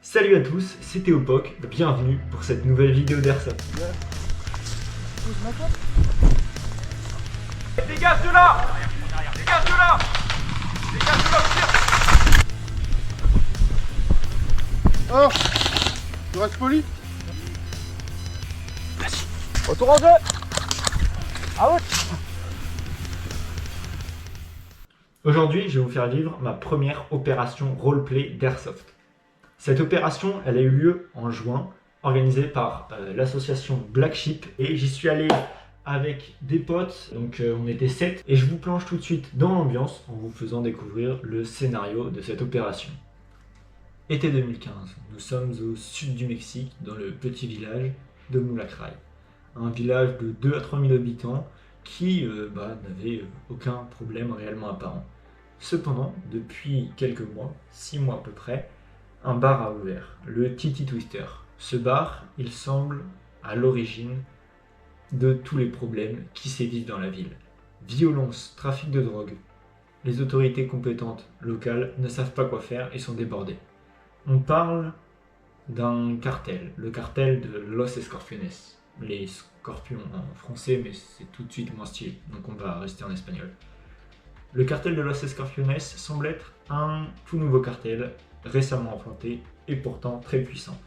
Salut à tous, c'est Théopoc, bienvenue pour cette nouvelle vidéo d'Airsoft. Dégage de là! Dégage de là! Dégage de là, tire! Oh! Tu restes poli? Retour en jeu! Ah ouais! Aujourd'hui, je vais vous faire vivre ma première opération roleplay d'Airsoft. Cette opération, elle a eu lieu en juin, organisée par l'association Black Sheep, et j'y suis allé avec des potes, donc on était 7, et je vous plonge tout de suite dans l'ambiance en vous faisant découvrir le scénario de cette opération. Été 2015, nous sommes au sud du Mexique, dans le petit village de Mulacray. Un village de 2 à 3 000 habitants qui n'avait aucun problème réellement apparent. Cependant, depuis quelques mois, 6 mois à peu près, un bar a ouvert, le Titi Twister. Ce bar, il semble à l'origine de tous les problèmes qui sévissent dans la ville. Violence, trafic de drogue. Les autorités compétentes locales ne savent pas quoi faire et sont débordées. On parle d'un cartel, le cartel de Los Escorpiones. Les scorpions en français, mais c'est tout de suite moins stylé, donc on va rester en espagnol. Le cartel de Los Escorpiones semble être un tout nouveau cartel, récemment implanté et pourtant très puissant.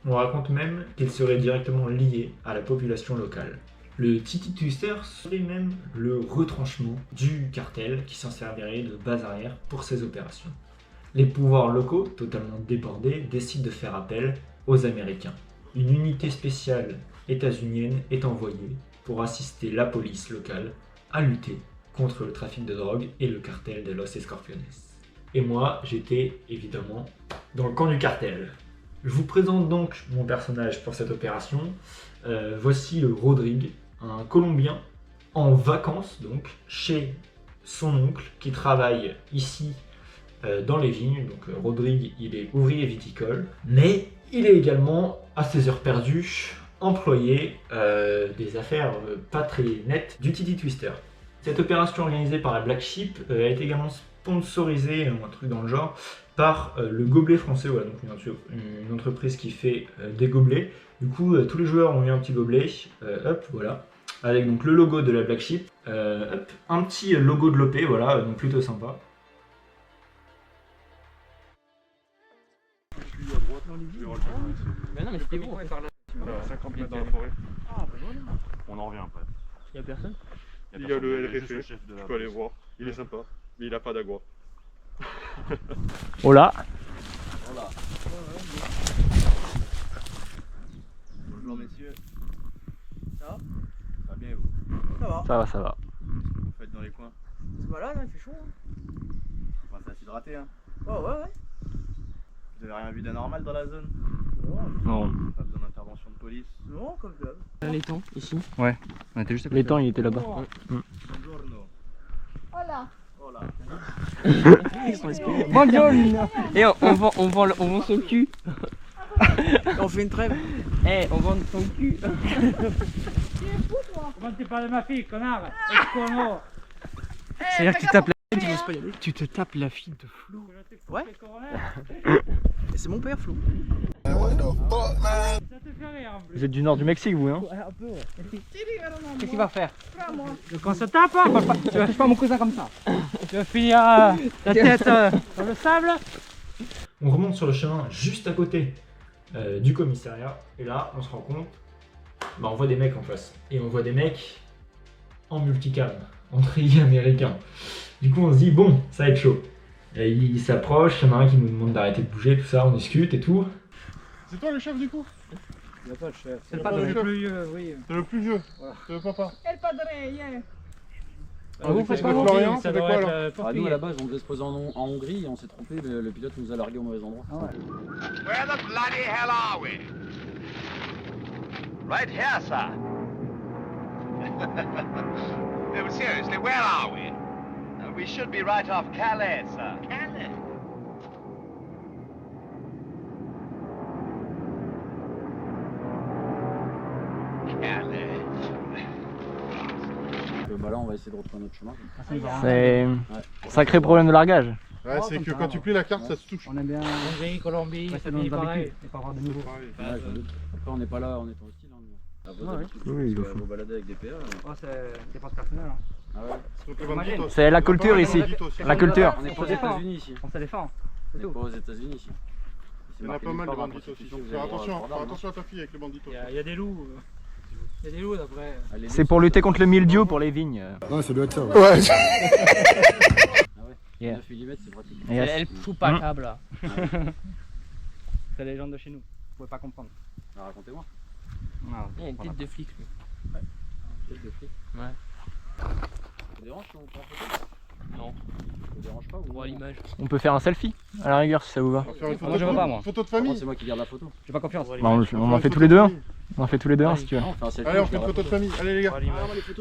On raconte même qu'il serait directement lié à la population locale. Le Titi Twister serait même le retranchement du cartel qui s'en servirait de base arrière pour ses opérations. Les pouvoirs locaux, totalement débordés, décident de faire appel aux Américains. Une unité spéciale états-unienne est envoyée pour assister la police locale à lutter contre le trafic de drogue et le cartel de Los Escorpiones. Et moi, j'étais évidemment dans le camp du cartel. Je vous présente donc mon personnage pour cette opération. Voici le Rodrigue, un Colombien en vacances donc chez son oncle qui travaille ici dans les vignes. Donc Rodrigue, il est ouvrier viticole, mais il est également à ses heures perdues employé des affaires pas très nettes du Titi Twister. Cette opération organisée par la Black Sheep a été également sponsorisée, un truc dans le genre, par le Gobelet français, voilà, donc une entreprise qui fait des gobelets. Du coup, tous les joueurs ont eu un petit gobelet, hop, voilà, avec donc le logo de la Black Sheep, hop, un petit logo de l'OP, voilà, donc plutôt sympa. Mais non, mais c'était bon. 50 mètres dans la forêt. Ah, bah voilà. On en revient après. Y'a personne? Il y a le LRF, tu peux aller voir. Il est sympa, mais il a pas d'agua. Oh là. Bonjour messieurs. Ça va? Ça va bien et vous? Ça va. Qu'est-ce que vous faites dans les coins? C'est malade, il fait chaud. Vous pensez à s'hydrater hein? Oh ouais. Vous avez rien vu d'anormal dans la zone? Non. Pas besoin d'intervention de police? Non, comme d'hab. L'étang, ici. Ouais, on était juste à côté. L'étang, il était là-bas. Buongiorno. Voilà. Hola. Buongiorno. Et on vend son cul. On fait une trêve. Eh, on vend son cul. Comment tu parles de ma fille, connard? C'est-à-dire que tu tapes la fille, tu n'oses pas y aller. Tu te tapes la fille de Flo. Ouais. Et c'est mon père, Flo. Ça te fait rire en plus. Vous êtes du nord du Mexique, vous, hein? Ouais, un peu, ouais. Qu'est-ce qu'il va faire? Donc on se tape, hein? Tu vas faire mon cousin comme ça. Tu vas finir la tête dans le sable. On remonte sur le chemin juste à côté du commissariat, et là, on se rend compte, on voit des mecs en face. Et on voit des mecs en multicam, en treillis américain. Du coup, on se dit, bon, ça va être chaud. Et il s'approche, il y en a un qui nous demande d'arrêter de bouger, tout ça, on discute et tout. C'est toi le chef du coup? Il n'y a pas de chef. C'est C'est pas pas le le chef. plus vieux, oui. C'est le plus vieux. C'est le papa. El padre, yeah. vous faites pas Florian, Ça c'était doit quoi être alors? Ah, nous portugais. à la base on devait se poser en Hongrie et on s'est trompé, le pilote nous a largué au mauvais endroit. Where the bloody hell are we? Right here, sir. No, but seriously, where are we? We should be right off Calais, sir. Calais? Calais. Bah là on va essayer de retrouver notre chemin. C'est sacré problème de largage. Ouais, c'est que quand tu plies la carte, ça se touche. On aime bien. Hongrie, Colombie, Ouais, ça c'est dans finit nos pareil. habitudes. Il faut avoir de nouveau. Ouais, je me doute. Après, on n'est pas là, on est en hostile. Hein, nous. À vos Ouais, habitudes. oui, il Parce faut. que vous baladez avec des PA. Oh, c'est dépense personnelle. Hein. Ah ouais. Donc, le Imagine. banditos. C'est la On a pas culture mal de ici. banditos aussi. La culture. On n'est pas aux se défend. États-Unis ici. On se défend. On C'est n'est tout. pas aux États-Unis ici. Il y en a pas mal de banditos aussi. Faire attention à ta fille avec les banditos. Il y a des loups. Il y a des loups d'après. C'est pour lutter contre le mildiou pour les vignes. Ouais, ça doit être ça. Ouais. Ah ouais. Yeah. 9 mm, c'est pratique. Yes. Elle fout pas câble là. C'est la légende de chez nous. Vous pouvez pas comprendre. Ah, racontez-moi. Non. Il y a une tête de flic lui. Tête de flic. Ouais. Ça vous dérange si on prend en photo? Non. Ça vous dérange pas ou On voit l'image. On peut faire un selfie à la rigueur si ça vous va. On va faire une Moi, je veux pas, moi. photo de Moi, famille. c'est moi qui garde la photo. J'ai pas confiance. Bah, on en fait tous les deux un. On en fait tous les deux un si tu veux. Non, on fait un selfie. Allez, on je fait une garde photo de famille. Allez, les gars. On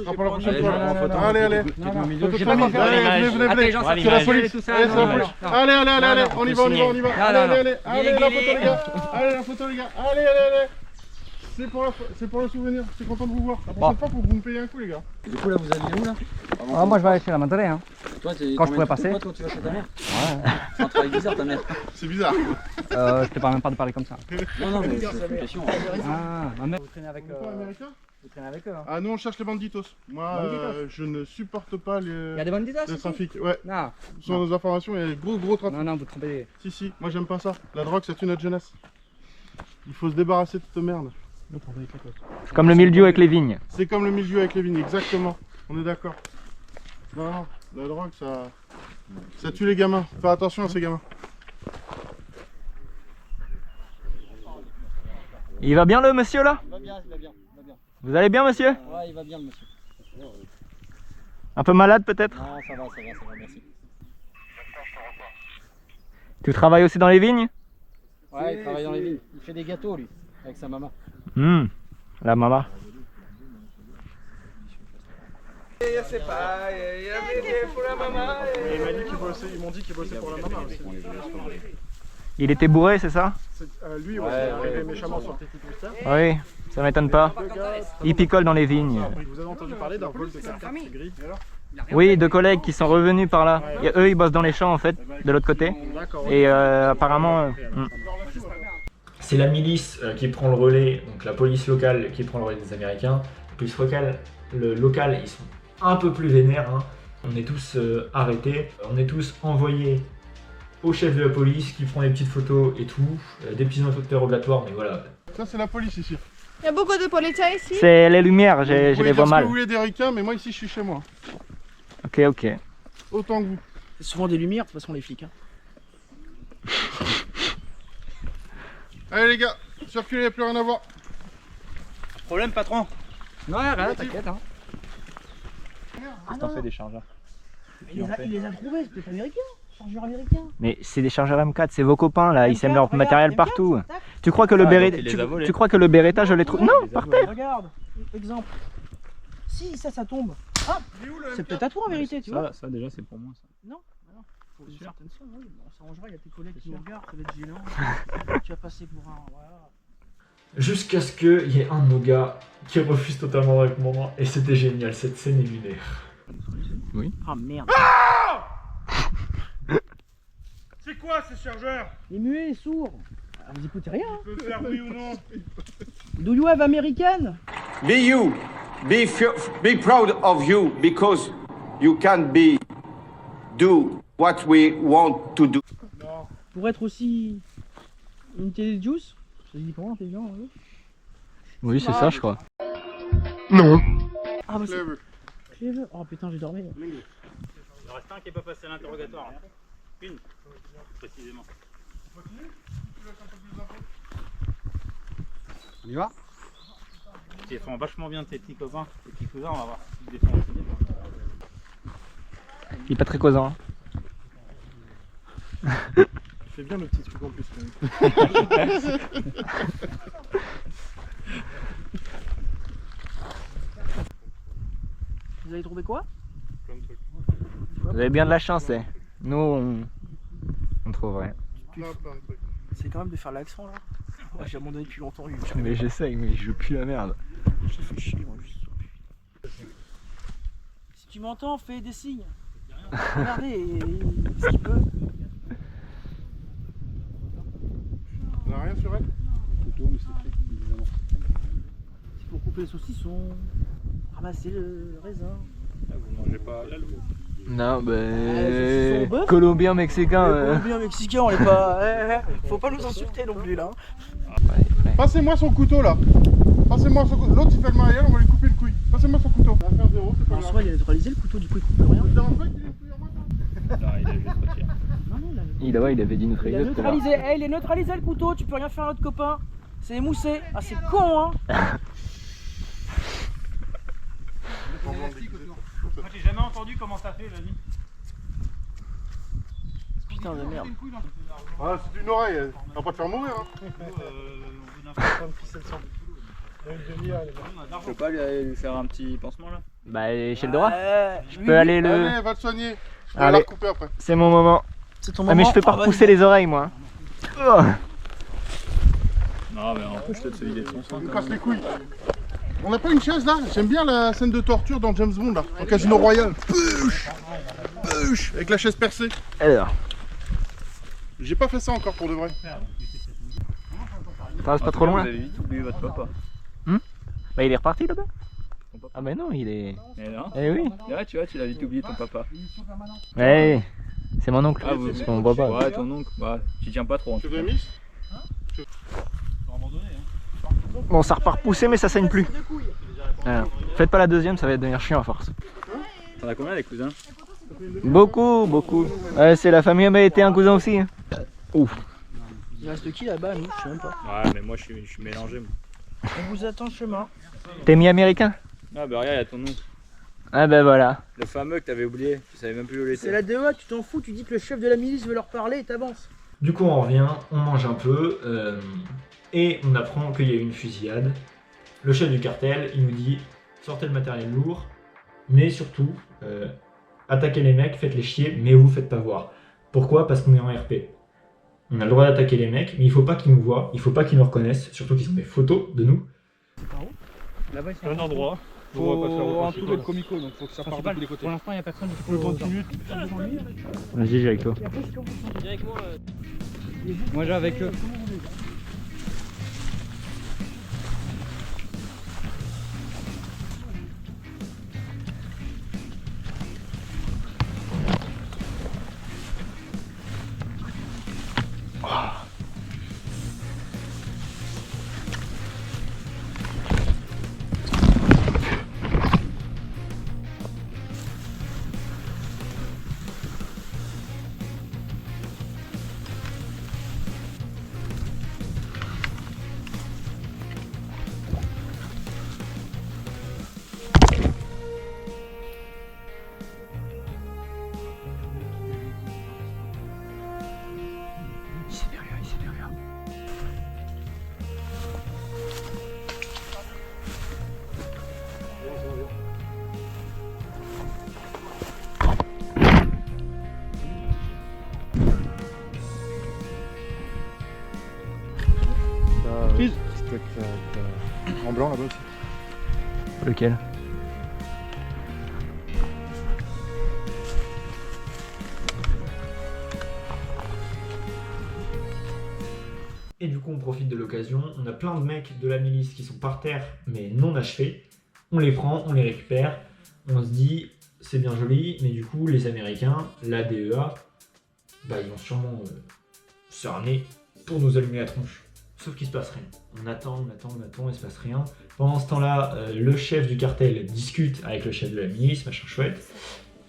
Ah, pour la prochaine Allez, fois. je prends en photo. Allez, allez. Non, non. Photo de J'ai pas famille. confiance. Allez, venez, venez. Intelligence, C'est la police. tout ça, Allez, c'est la non, police. non. Allez, allez, allez, allez. Non, On y va, on y va, on y va. Non, Allez, non, allez, allez. non. Allez, la photo, les gars. Allez, la photo, les gars. Allez, allez, allez. C'est pour le souvenir. Je suis content de vous voir. La prochaine fois, faut que vous me payiez un coup, les gars. Du coup, là, vous allez où là Ah, moi, je vais aller chez la madré. Hein. Toi, t'es Quand je pourrais passer. Toi, tu vas chez ta mère. Ouais. C'est un travail bizarre, ta mère. C'est bizarre. Je te parle même pas de parler comme ça. Non, non, mais c'est une question. Ah, ma mère. Vous traînez avec, Vous êtes pas américain? vous traînez avec eux. Hein. Ah, nous, on cherche les banditos. Moi, Banditos. je ne supporte pas Il y a les des banditos le ici trafic. Ouais. Non. Sur nos informations, il y a des gros trafic. Non, non, vous trompez. Si, si, moi j'aime pas ça. La drogue, ça tue notre jeunesse. Il faut se débarrasser de cette merde. C'est comme le mildiou avec les vignes. C'est comme le milieu avec les vignes, exactement. On est d'accord. Non, non, la drogue, ça tue les gamins. Fais attention à ces gamins. Il va bien le monsieur là? Il va bien, il va bien. Vous allez bien monsieur? Ouais, il va bien, le monsieur. Un peu malade peut-être? Non, ça va, merci. Tu travailles aussi dans les vignes? Ouais, il travaille dans les vignes. Il fait des gâteaux, lui, avec sa maman. La maman. Ils m'ont dit qu'ils bossaient pour la maman aussi. Il était bourré c'est ça? Lui, ouais, c'est arrivé méchamment sur le petit booster. Oui, ça m'étonne pas. Il picole dans les vignes. Vous avez entendu parler d'un vol de cartes gris? Oui, deux collègues qui sont revenus par là. Et eux ils bossent dans les champs en fait, de l'autre côté. D'accord. Et apparemment... C'est la milice qui prend le relais, donc la police locale qui prend le relais des Américains. La police locale, ils sont un peu plus vénères. Hein. On est tous arrêtés, on est tous envoyés au chef de la police qui prend des petites photos et tout, des petits interrogatoires, mais voilà. Ça, c'est la police ici. Il y a beaucoup de policiers ici. C'est les lumières, je Vous les pouvez vois dire ce mal. que vous voulez des ricains, mais moi ici, je suis chez moi. Ok, ok. Autant que vous. Ah, C'est souvent des lumières, de toute façon, les flics. Hein. Allez les gars, circulez, plus rien à voir. Problème, patron? Non, rien, t'inquiète. Hein. T'en fais des chargeurs. Il les a trouvés, c'est peut-être américain. Chargeur américain. Mais c'est des chargeurs M4, c'est vos copains là, ils sèment leur regarde, matériel M4, partout. tac. Tu crois que le Ah, Beretta, donc il les a volés. tu crois que le Beretta je l'ai trouvé? Non, par terre. Regarde, exemple. Si, ça tombe. Ah, c'est peut-être à toi en vérité, tu vois. Ça déjà c'est pour moi ça. Non, faut une certaine somme, oui. On s'arrangera, il y a tes collègues qui nous regardent, ça va être gênant. Tu vas passer pour un. Voilà. Jusqu'à ce qu'il y ait un de nos gars qui refuse totalement avec moi, et c'était génial, cette scène est lunaire. Ah merde. C'est quoi ces chargeurs? Les muets, les sourds. Ah, vous écoutez rien. Hein. Je peux faire oui ou non? Do you have American? Be you. Be proud of you because you can do what we want to do. Pour être aussi intelligent, ça dit comment intelligent? Oui, Oui, c'est ça, je crois. Ah bah c'est. Clever. Clever. Oh putain, j'ai dormi. Il en reste un qui n'est pas passé à l'interrogatoire. Hein. Une, précisément. On y va? Tu défends vachement bien tes petits copains, tes petits cousins, on va voir si tu défends aussi bien. Il est pas très causant. Il fait bien le petit truc en plus. Quand même. Vous avez trouvé quoi? Plein de trucs. Vous avez bien de la chance, eh. Nous, on trouve rien. Plein de trucs. C'est quand même de faire l'accent là. Moi j'ai abandonné depuis longtemps. Mais j'essaye, mais je pue la merde. J'ai fait chier moi juste. Si tu m'entends, fais des signes. Regardez, ce qu'il peut. rien sur elle? Couteau, mais c'est pris, évidemment. C'est pour couper le saucisson, ramasser le raisin. Vous mangez pas la loupe. Non, saucisson au bœuf. Colombien, mexicain. Colombien, mexicain, on est pas. Faut pas nous insulter non plus là. Passez-moi son couteau là. Passez-moi son couteau. L'autre il fait le mariage, on va lui couper le couille. Passez-moi son couteau. Ça va faire 0, c'est pas En grave. soi, il a neutralisé le couteau, du coup il coupe plus rien. Ça te dérange pas qu'il ait une couille en moi, toi? Non, il a juste retiré. Non, non, Il avait dit notre il a neutralisé. Eh, il est neutralisé le couteau, tu peux rien faire à notre copain. C'est émoussé. Ah, c'est con, hein. Moi, j'ai jamais entendu comment ça fait, vas-y. Putain de merde. Ah, c'est une oreille, elle va pas te faire mourir. Hein. Je peux pas lui faire un petit pansement là? Bah, chez le droit. Je Oui, peux aller le. Allez, va te soigner. Je vais Allez. la recouper après. C'est mon moment. C'est ton Ah, moment. mais je fais pas repousser les oreilles, moi. Oh. Non, mais empêche-le de se vider de son sang. Il me casse les couilles. On n'a pas une chaise là? J'aime bien la scène de torture dans James Bond là, au Casino Royal. Push, push, avec la chaise percée. Alors, J'ai pas fait ça encore pour de vrai. ça reste pas trop loin Vous là. avez vite oublié votre papa. Bah, il est reparti là-bas. Ton papa. Ah, mais non, il est. Eh non. Eh oui. Ouais, tu vois, tu l'as vite oublié ton papa. Ouais, c'est mon oncle. Ah, vous, Parce qu'on voit pas. Ouais, ton oncle, ouais, tu tiens pas trop en Tu tout veux cas. mis? Bon, ça repart pousser, mais ça saigne plus. Alors, faites pas la deuxième, ça va devenir chiant à force. T'en as combien les cousins? Beaucoup, beaucoup. Ouais, c'est la famille m'a été un cousin aussi. Hein. Ouf. Il reste qui là-bas, nous? Je sais même pas. Ouais, mais moi je suis mélangé. Moi. On vous attend chemin. T'es mi-américain? Ah, bah regarde, il y a ton oncle. Ah, bah voilà. Le fameux que t'avais oublié, tu savais même plus où il C'est était. la DEA, tu t'en fous, tu dis que le chef de la milice veut leur parler et t'avances. Du coup, on revient, on mange un peu, et on apprend qu'il y a eu une fusillade. Le chef du cartel, il nous dit sortez le matériel lourd, mais surtout, attaquez les mecs, faites-les chier, mais vous faites pas voir. Pourquoi? Parce qu'on est en RP. On a le droit d'attaquer les mecs, mais il faut pas qu'ils nous voient, il faut pas qu'ils nous reconnaissent, surtout qu'ils ont des photos de nous. Là-bas, Un endroit. Faut entourer le comico, donc faut que ça parte de tous les côtés. Pour l'instant, il n'y a personne qui Le 30 minutes. Vas-y, j'ai avec toi. Moi j'ai avec eux. En blanc là-bas aussi. Lequel? Et du coup, on profite de l'occasion. On a plein de mecs de la milice qui sont par terre, mais non achevés. On les prend, on les récupère. On se dit, c'est bien joli, mais du coup, les Américains, la DEA, bah, ils vont sûrement s'armer pour nous allumer la tronche. Sauf qu'il se passe rien. On attend, il se passe rien. Pendant ce temps-là, le chef du cartel discute avec le chef de la milice, machin chouette.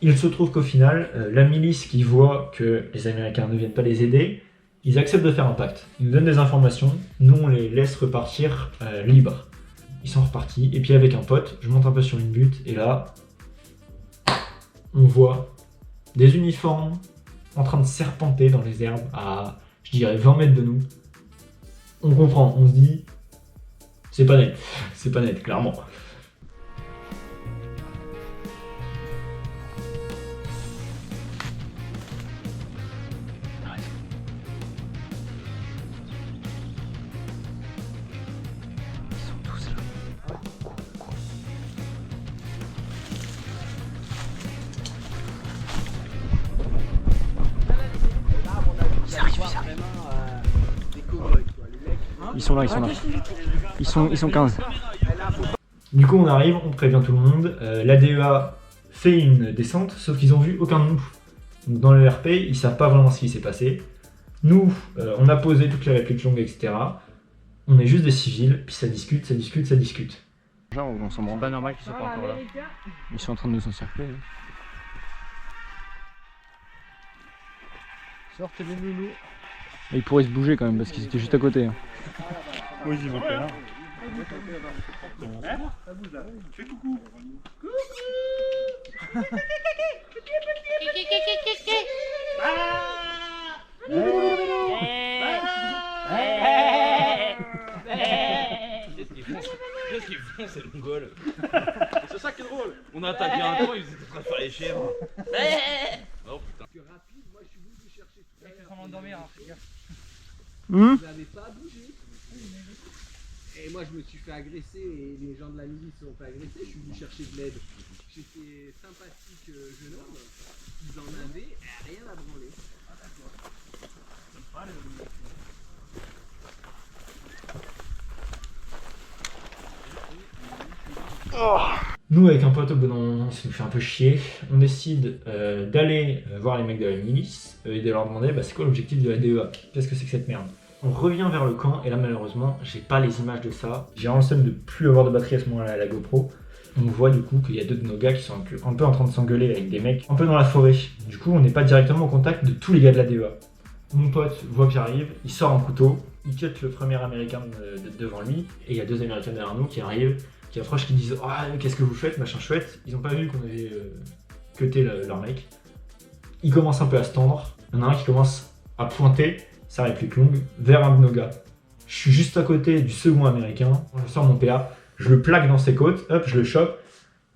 Il se trouve qu'au final, la milice qui voit que les Américains ne viennent pas les aider, ils acceptent de faire un pacte. Ils nous donnent des informations, nous on les laisse repartir libres. Ils sont repartis, et puis avec un pote, je monte un peu sur une butte, et là, on voit des uniformes en train de serpenter dans les herbes à, je dirais, 20 mètres de nous. On comprend, on se dit, c'est pas net, clairement. Des cow-boys, quoi. Les mecs, Ils sont là, ils sont là. Ils sont 15. Du coup, on arrive, on prévient tout le monde. La DEA fait une descente, sauf qu'ils ont vu aucun de nous. Donc, dans le RP, ils savent pas vraiment ce qui s'est passé. Nous, on a posé toutes les répliques longues, etc. On est juste des civils, puis ça discute, ça discute, ça discute. Genre, on s'en branle. Pas normal qu'ils soient pas encore là. Ils sont en train de nous encercler. Sortez les loulous. Et ils pourraient se bouger quand même parce qu'ils étaient juste à côté. Oui, j'y vais pas. Fais coucou. Qu'est-ce qu'ils font ces mongols? C'est ça qui est drôle. On a attaqué un temps, ils étaient en train de faire les chèvres. Oh putain. Comment dormir, hein, les gars. Hum? Vous n'avez pas bougé. Et moi je me suis fait agresser et les gens de la milice se sont fait agresser, je suis venu chercher de l'aide. J'étais sympathique jeune homme, ils en avaient rien à branler. Nous, avec un pote, au bout d'un moment, ça nous fait un peu chier. On décide d'aller voir les mecs de la milice et de leur demander c'est quoi l'objectif de la DEA? Qu'est-ce que c'est que cette merde? On revient vers le camp et là, malheureusement, j'ai pas les images de ça. J'ai vraiment le seum de plus avoir de batterie à ce moment-là à la GoPro. On voit du coup qu'il y a deux de nos gars qui sont un peu en train de s'engueuler avec des mecs un peu dans la forêt. Du coup, on n'est pas directement au contact de tous les gars de la DEA. Mon pote voit que j'arrive, il sort un couteau, il cut le premier américain devant lui et il y a deux américains derrière nous qui arrivent, qui approchent, qui disent ah qu'est-ce que vous faites, machin chouette. Ils ont pas vu qu'on avait cuté leur mec. Ils commencent un peu à se tendre. Il y en a un qui commence à pointer sa réplique longue vers un de nos gars. Je suis juste à côté du second américain. Je sors mon PA, je le plaque dans ses côtes, hop, je le chope.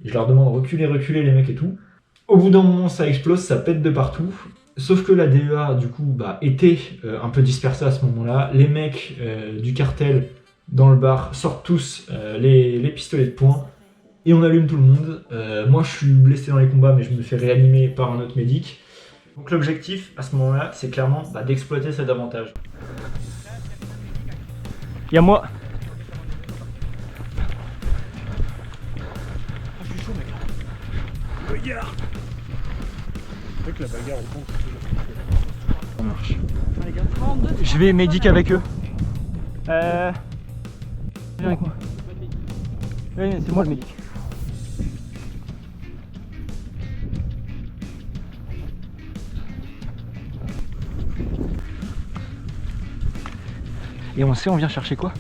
Et je leur demande reculer, reculer les mecs et tout. Au bout d'un moment, ça explose, ça pète de partout. Sauf que la DEA, du coup, était un peu dispersée à ce moment-là. Les mecs du cartel dans le bar sortent tous les pistolets de poing et on allume tout le monde. Moi, je suis blessé dans les combats, mais je me fais réanimer par un autre médic. Donc l'objectif, à ce moment-là, c'est clairement d'exploiter cet avantage. Il y a moi. Je suis chaud, mec. Regarde. C'est vrai que la bagarre au pont, Ça marche. Allez, gars, 32. Je vais médic avec eux. Viens avec moi. Oui, c'est moi le médic. Et on sait, on vient chercher quoi?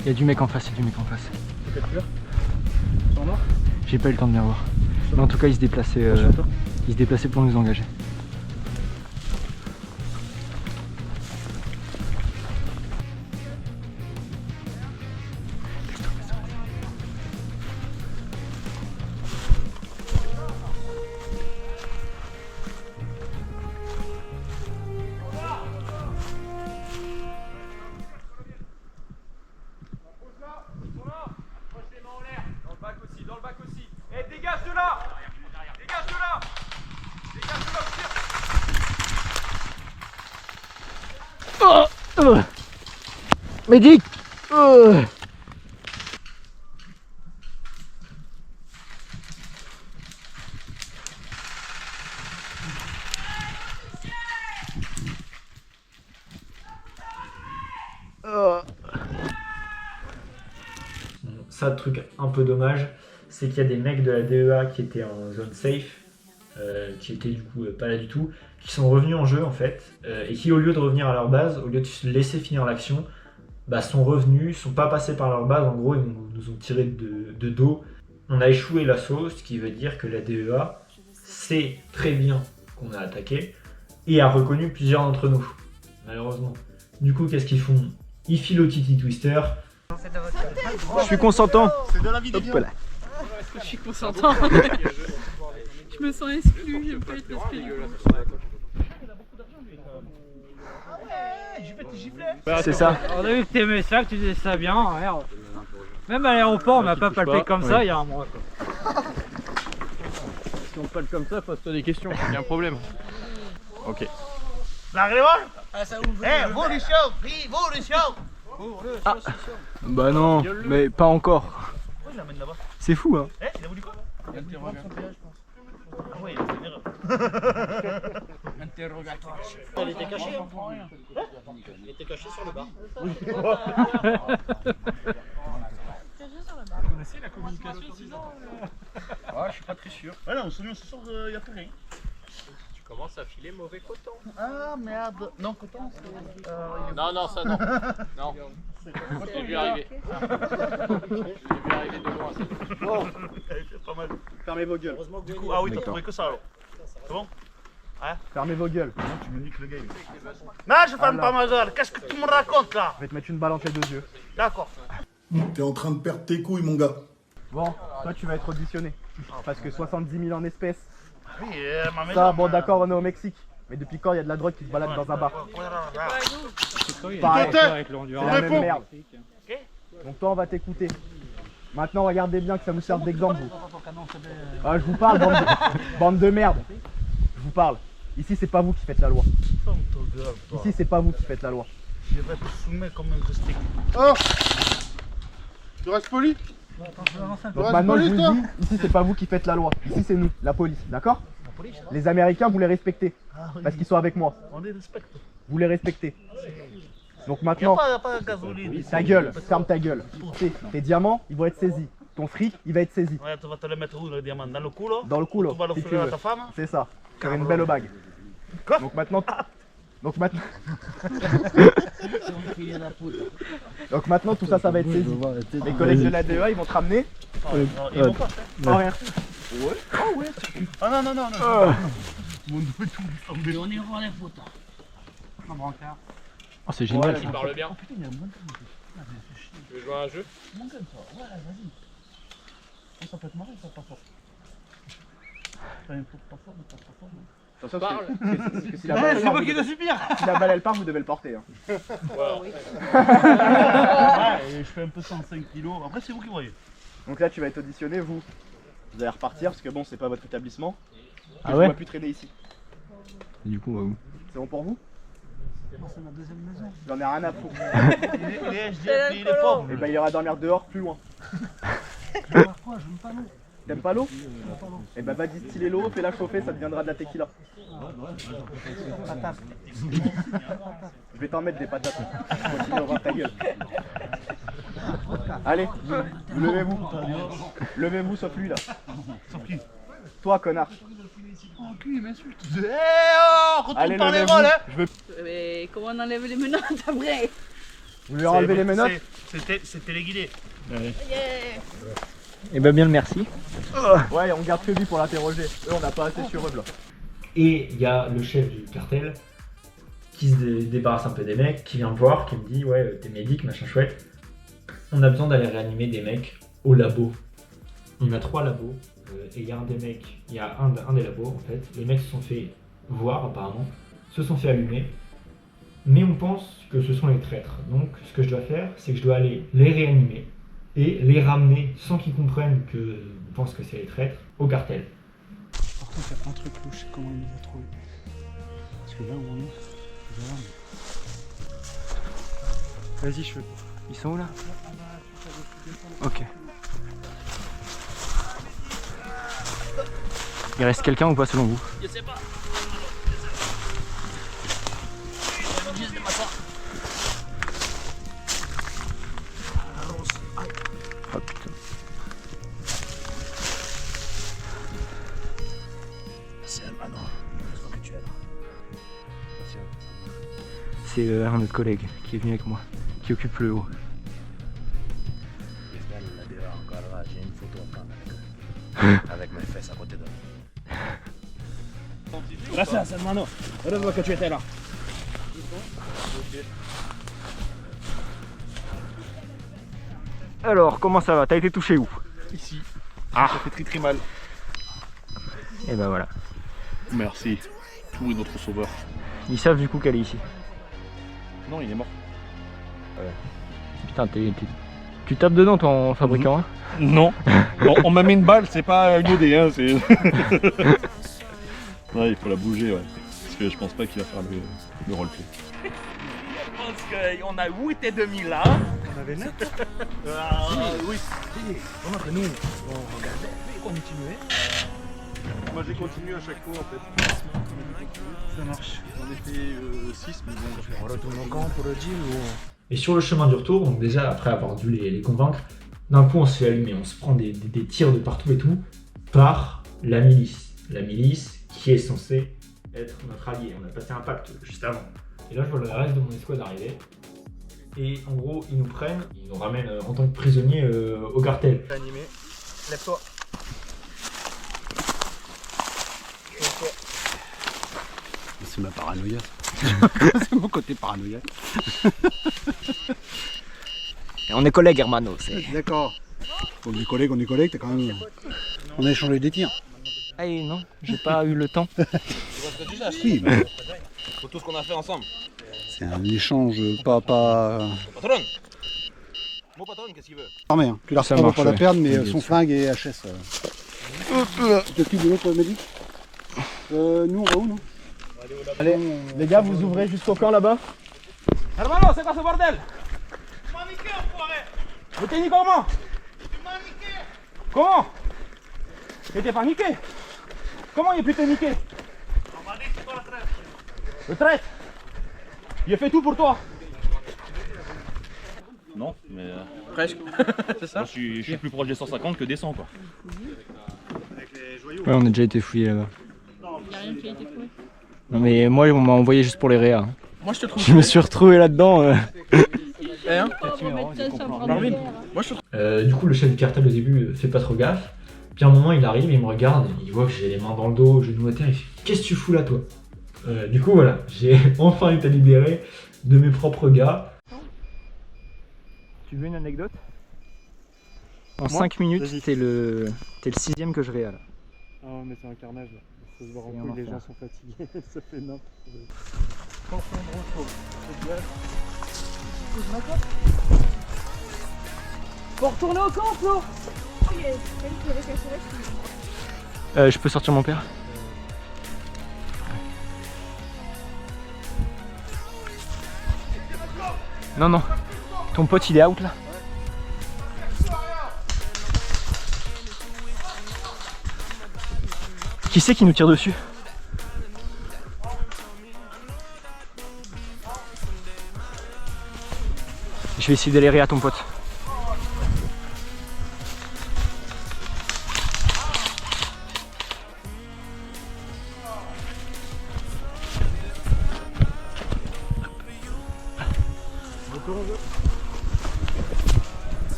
Il y a du mec en face, il y a du mec en face. c'est quelle couleur? Sans noir? J'ai pas eu le temps de bien voir. Mais en tout cas, il se déplaçait pour nous engager. Dans le bac aussi. Eh, dégage de là! Dégage de là! Dégage de là, Médic! Ça, truc un peu dommage, c'est qu'il y a des mecs de la DEA qui étaient en zone safe, qui étaient du coup pas là du tout, qui sont revenus en jeu en fait, et qui au lieu de revenir à leur base, au lieu de se laisser finir l'action, sont revenus, sont pas passés par leur base, en gros ils nous ont tiré de dos. On a échoué l'assaut, ce qui veut dire que la DEA sait très bien qu'on a attaqué, et a reconnu plusieurs d'entre nous, malheureusement. Du coup, qu'est-ce qu'ils font? Ils filent au Titi Twister. Je suis consentant. C'est de la vidéo. Hop là. Je suis consentant. Je me sens exclu, j'aime pas être exclu. C'est ça. On a vu que t'aimais ça, que tu faisais ça bien, regarde. Même à l'aéroport, on m'a pas touche palpé pas. comme ça il y a un mois. Quoi. Si on te palpe comme ça, pose-toi des questions, il y a un problème. Ok. Bah non, mais pas encore. C'est fou hein. Elle était cachée, on prend rien. Elle était cachée sur le bar. Vous connaissez la communication 6 ans Ah, je suis pas très sûr. Ouais, non, ce soir, il n'y a plus rien. Tu commences à filer mauvais coton. Ah merde. Non, coton, c'est. Non, non, ça non. Non. Je l'ai vu arriver. Je l'ai vu arriver de loin. Bon, c'est pas mal. Fermez vos gueules. Du coup, ah oui, t'as trouvé que ça alors. C'est bon? Fermez vos gueules. Tu me niques le game. Non, je ferme pas ma gueule. Qu'est-ce que tu me racontes là? Je vais te mettre une balle entre les deux yeux. D'accord. T'es en train de perdre tes couilles, mon gars. Bon, toi tu vas être auditionné. Parce que 70 000 en espèces. Oui, ma maison. Ça, bon d'accord, on est au Mexique. Mais depuis quand il y a de la drogue qui se balade dans un bar? Pareil, avec c'est la même merde. Donc toi on va t'écouter. Maintenant regardez bien que ça vous serve d'exemple vous. Ah, je vous parle bande de merde. Je vous parle. Ici c'est pas vous qui faites la loi. Ici c'est pas vous qui faites la loi. Je vais te soumettre comme un stick. Oh, tu restes poli? Donc maintenant je vous le dis, ici c'est pas vous qui faites la loi. Ici c'est nous, la police, d'accord? Les Américains vous les respectez. Parce qu'ils sont avec moi. On les respecte. Vous les respectez. Donc Il maintenant, n'y a pas de gasoline ici. ta gueule, ferme ta gueule. Tes diamants, ils vont être saisis. Ton fric, il va être saisi. Ouais, tu vas te le mettre où le diamant? Dans le cou là? Dans le cou là, Tu vas si tu l'offrir à veux. ta femme? C'est ça. Faire une belle bague. Quoi? Donc maintenant. Donc maintenant. Donc maintenant tout ça, ça va être saisi. Les collègues de l'ADEA, ils vont te ramener. Ils vont pas. Oh, rien. Ah non, non, non, non. Mon dos est tout tombé. On est roi les photos. Un brancard. Oh, c'est génial. Il parle bien. Oh putain, il y a un bon Tu veux jouer à un jeu? Mon gun, toi. Ouais, vas-y. Ça peut être marrant, ça, pas fort. Pas fort, mais pas fort. Attention, Parle. parce que si la balle, elle part, moi qui dois subir. si la balle elle part, vous devez le porter. Hein. Ouais, et je fais un peu 105 kilos. Après, c'est vous qui voyez. Donc là, tu vas être auditionné, vous. Vous allez repartir parce que bon, c'est pas votre établissement. Ah Je ouais? ne plus traîner ici. Et du coup, on va où? C'est bon pour vous? C'est ma deuxième maison. J'en ai rien à foutre. Il est SDF, il est pauvre. Et ben il ira dormir dehors, plus loin. Quoi, je n'aime pas l'eau. T'aimes pas l'eau? Et ben va distiller l'eau, fais-la chauffer, ça deviendra de la tequila. Patate. Je vais t'en mettre des patates. Continue à voir ta gueule. Allez, vous levez-vous. Levez-vous sauf lui là. Sauf qui? Toi connard. Oh, cul, il m'insulte. Eh oh, retourne Allez, par les levez-vous. rôles, hein. Je veux. Mais comment on enlève les menottes après? Vous lui enlevez les menottes? C'était les guidés. Et ben bien le merci. Ouais, on garde que lui pour l'interroger. Eux, on n'a pas assez sur eux là. Et il y a le chef du cartel qui se débarrasse un peu des mecs, qui vient me voir, qui me dit ouais t'es médic, machin chouette. On a besoin d'aller réanimer des mecs au labo. Il y en a 3 labos et il y a un des mecs, il y a un des labos en fait. Les mecs se sont fait voir apparemment, se sont fait allumer, mais on pense que ce sont les traîtres. Donc ce que je dois faire, c'est que je dois aller les réanimer et les ramener sans qu'ils comprennent que on pense que c'est les traîtres au cartel. Par contre, il y a un truc louche, c'est comment il les a trouvés. Parce que là où on est, Vas-y, je veux. Ils sont où là? Ok. Il reste quelqu'un ou pas selon vous? je sais pas. Oh putain. C'est un autre collègue qui est venu avec moi, qui occupe le haut. Avec mes fesses à côté de Gracias, hermano. Heureusement que tu étais là. Alors, comment ça va? T'as été touché où? Ici. Ah. Ça fait très mal. Et ben voilà. Merci. Tout est notre sauveur. Ils savent du coup qu'elle est ici. Non, il est mort. Putain, Tu tapes dedans toi en fabriquant? Non. On m'a mis une balle, c'est pas une OD, hein, c'est... Ouais, il faut la bouger, ouais. Parce que je pense pas qu'il va faire le roleplay. Je pense qu'on a 8 et demi là. On avait 9. Oui. Comment que nous, on regardait et qu'on continuait. Moi j'ai continué à chaque fois en fait. Ça marche. J'en ai fait 6, mais bon. On retourne au camp pour le gym ou... Et sur le chemin du retour, donc déjà après avoir dû les convaincre, d'un coup on se fait allumer, on se prend des tirs de partout et tout, par la milice. La milice qui est censée être notre allié. On a passé un pacte juste avant. Et là je vois le reste de mon escouade arriver. Et en gros ils nous prennent, ils nous ramènent en tant que prisonniers au cartel. Animé, lève-toi. C'est ma paranoïa. C'est mon côté paranoïa. Et on est collègues, hermano. D'accord. On est collègues, t'as quand même. On a échangé des tirs. Ah non, j'ai pas eu le temps. Tu vois ce que tu cherches? Oui, bah, Pour tout ce qu'on a fait ensemble. c'est un échange pas. Patron. Mon patron, qu'est-ce qu'il veut? Armé, hein. Tu la Ça reprends marche, pas la ouais. perdre, mais Oui, son bien flingue et HS. Tu t'occupes de l'autre médic. Nous on va où, nous? Allez, les gars, vous ouvrez jusqu'au camp là-bas? Hermano, c'est quoi ce bordel? Tu m'as niqué, enfoiré! Je t'ai niqué comment? Tu m'as niqué! Comment? Et t'es pas niqué? Comment il a pu te niquer? On m'a dit que c'est pas la traite. Le traite? Il a fait tout pour toi. Non, mais... Presque. C'est ça? Je suis plus proche des 150 que des 100, quoi. Ouais, on a déjà été fouillé là-bas. Il a rien qui a été fouillé. Non mais moi on m'a envoyé juste pour les réas. Moi je te trouve. Je me suis retrouvé là-dedans. Du coup le chef du cartel au début fait pas trop gaffe. Puis à un moment il arrive, il me regarde, il voit que j'ai les mains dans le dos, genoux à terre, il fait « Qu'est-ce que tu fous là toi ?» Du coup voilà, j'ai enfin été libéré de mes propres gars. Tu veux une anecdote? En 5 minutes, t'es le 6ème que je réa là. Ah mais c'est un carnage là. Ça se voit en C'est un couille, les enfer. gens sont fatigués, ça fait n'importe Faut retourner au camp, Flo. Je peux sortir mon père? Non, non. Ton pote il est out là? Qui c'est qui nous tire dessus? Je vais essayer d'aller à ton pote.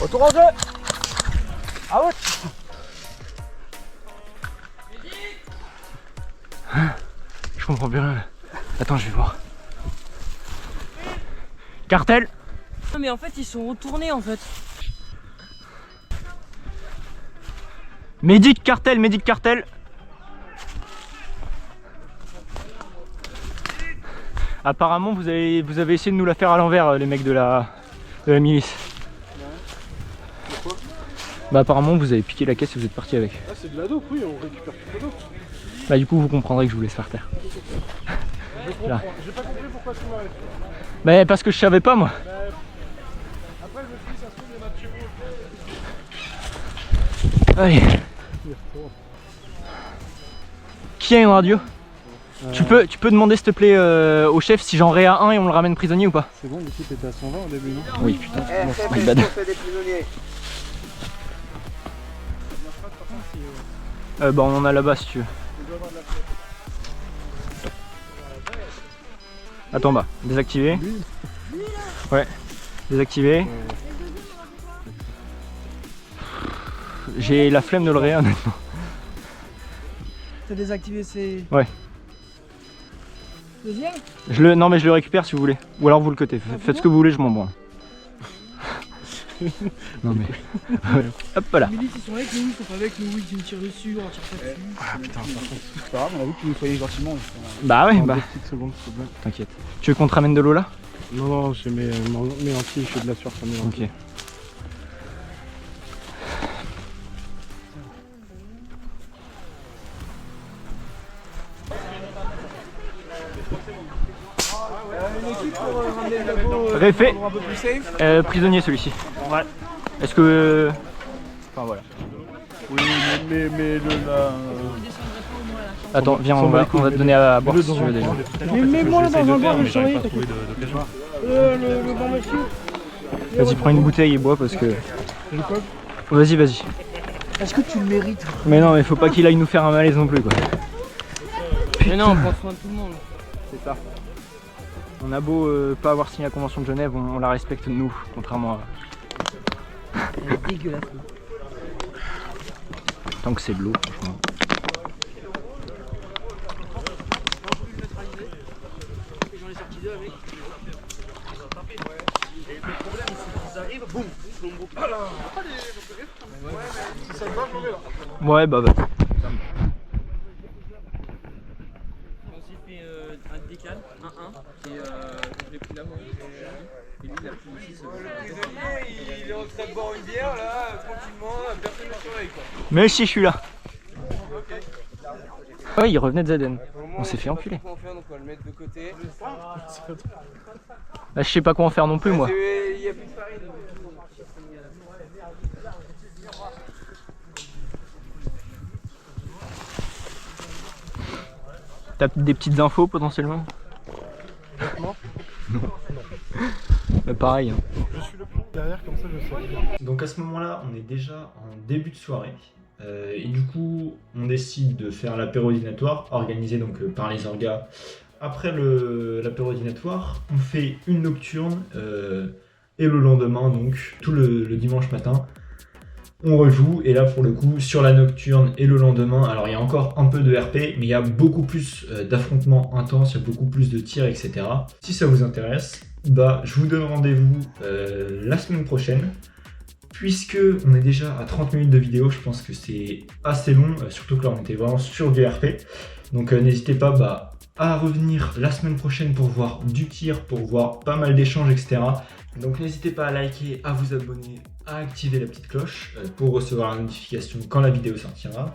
Retour en jeu. Ah ouais. Je comprends plus rien. Attends, je vais voir. Cartel. Non mais en fait ils sont retournés en fait. Médic cartel, médic cartel. Apparemment vous avez essayé de nous la faire à l'envers les mecs de la milice. Bah apparemment vous avez piqué la caisse et vous êtes parti avec. Ah c'est de la dope, oui, on récupère toute la dope. Bah du coup vous comprendrez que je vous laisse faire taire. Là. J'ai pas compris pourquoi tu m'arrêtes. Bah parce que je savais pas moi. Après je me suis dit ça se trouve il y en a de chez vous. Allez. Qui a une radio? Tu peux demander s'il te plaît au chef si j'en réa un et on le ramène prisonnier ou pas? C'est bon, l'équipe était à 120 au début, non? Oui putain, Eh, my bad. des prisonniers. Bah on en a là-bas si tu veux. Attends bah, désactiver. Ouais, désactiver. J'ai la flemme de le réa honnêtement. T'as désactivé ces... Ouais. Deuxième? Non mais je le récupère si vous voulez. Ou alors vous le cutez. Faites ce que vous voulez, je m'en branle. Non mais... Hop là. Les milices ils sont avec nous, ils sont pas avec nous, ils nous tirent dessus, on tire pas dessus. Ah putain, par contre, c'est pas grave, on a vu que tu nous soyez gentiment. Bah ouais, bah... secondes, s'il te plaît. T'inquiète. Tu veux qu'on te ramène de l'eau là? Non, non, j'ai mes lentilles, je fais de la sueur sur mes lentilles. Ok. Réfait. Prisonnier celui-ci. Ouais. Est-ce que... Enfin voilà. Oui, mais le là... Attends, viens, on va te donner à boire si tu veux déjà. Mais mets-moi là dans un bar, je surveille, t'inquiète. Le bon monsieur. Vas-y, prends une bouteille et bois parce que... Vas-y, vas-y. Est-ce que tu le mérites? Mais non, mais faut pas qu'il aille nous faire un malaise non plus quoi. Mais non, on prend soin de tout le monde. C'est ça. On a beau pas avoir signé la convention de Genève, on la respecte nous, contrairement à... Elle est dégueulasse. Tant que c'est de l'eau, franchement. J'en ai sorti deux avec. Et le problème c'est qu'ils arrivent, boum, plombo. Si ça te va, je m'en vais là. Ouais, bah vas-y. On s'est fait un décal, 1-1, et je l'ai pris là, moi. Et lui, il a pris ici. Le prisonnier, il est en train de boire une bière là, tranquillement, personne ne surveille quoi. Mais si, je suis là. Ouais, il revenait de Zaden. On s'est fait enculer. On va le mettre de côté. Bah, je sais pas quoi en faire non plus, moi. Il y a plus de farine. T'as des petites infos potentiellement? Non. Bah, pareil. Hein. Je suis le plan derrière, comme ça je sais. Donc à ce moment-là, on est déjà en début de soirée. Et du coup, on décide de faire l'apéro dînatoire, organisé donc par les orgas. Après l'apéro dînatoire, on fait une nocturne et le lendemain, donc tout le dimanche matin, on rejoue. Et là, pour le coup, sur la nocturne et le lendemain, alors il y a encore un peu de RP, mais il y a beaucoup plus d'affrontements intenses, il y a beaucoup plus de tirs, etc. Si ça vous intéresse, bah, je vous donne rendez-vous la semaine prochaine. Puisque on est déjà à 30 minutes de vidéo, je pense que c'est assez long, surtout que là on était vraiment sur du RP. Donc n'hésitez pas à revenir la semaine prochaine pour voir du tir, pour voir pas mal d'échanges, etc. Donc n'hésitez pas à liker, à vous abonner, à activer la petite cloche pour recevoir la notification quand la vidéo sortira.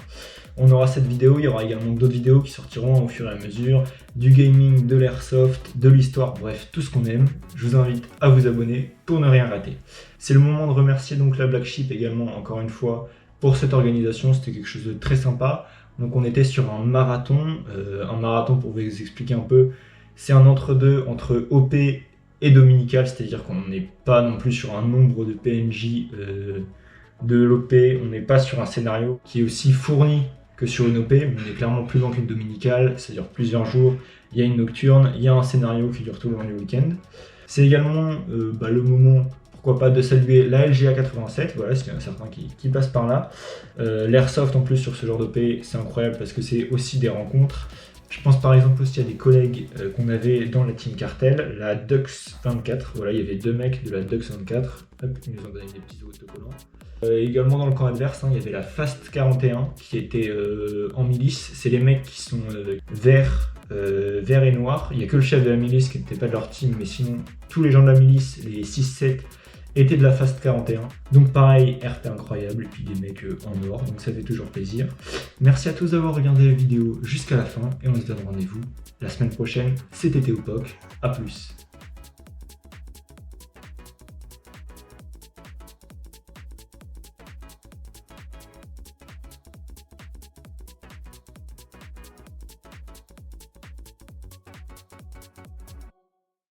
On aura cette vidéo, il y aura également d'autres vidéos qui sortiront au fur et à mesure, du gaming, de l'airsoft, de l'histoire, bref, tout ce qu'on aime. Je vous invite à vous abonner pour ne rien rater. C'est le moment de remercier donc la Black Sheep également, encore une fois, pour cette organisation. C'était quelque chose de très sympa. Donc on était sur un marathon pour vous expliquer un peu, c'est un entre-deux entre OP et dominical, c'est-à-dire qu'on n'est pas non plus sur un nombre de PNJ de l'OP, on n'est pas sur un scénario qui est aussi fourni que sur une OP, mais on est clairement plus long qu'une dominicale, c'est-à-dire plusieurs jours, il y a une nocturne, il y a un scénario qui dure tout le long du week-end. C'est également le moment, pourquoi pas, de saluer la LGA 87, voilà, s'il y en a certains qui passent par là. L'airsoft en plus sur ce genre d'OP, c'est incroyable parce que c'est aussi des rencontres. Je pense par exemple aussi à des collègues qu'on avait dans la Team Cartel, la Dux 24, voilà, il y avait deux mecs de la Dux 24, hop, ils nous ont donné des petits autocollants. Également dans le camp adverse, il y avait la Fast 41 qui était en milice, c'est les mecs qui sont verts et noirs, il n'y a que le chef de la milice qui n'était pas de leur team, mais sinon tous les gens de la milice, les 6-7, étaient de la Fast 41. Donc pareil, RP incroyable, et puis des mecs en or, donc ça fait toujours plaisir. Merci à tous d'avoir regardé la vidéo jusqu'à la fin, et on se donne rendez-vous la semaine prochaine. C'était Théopoc, à plus.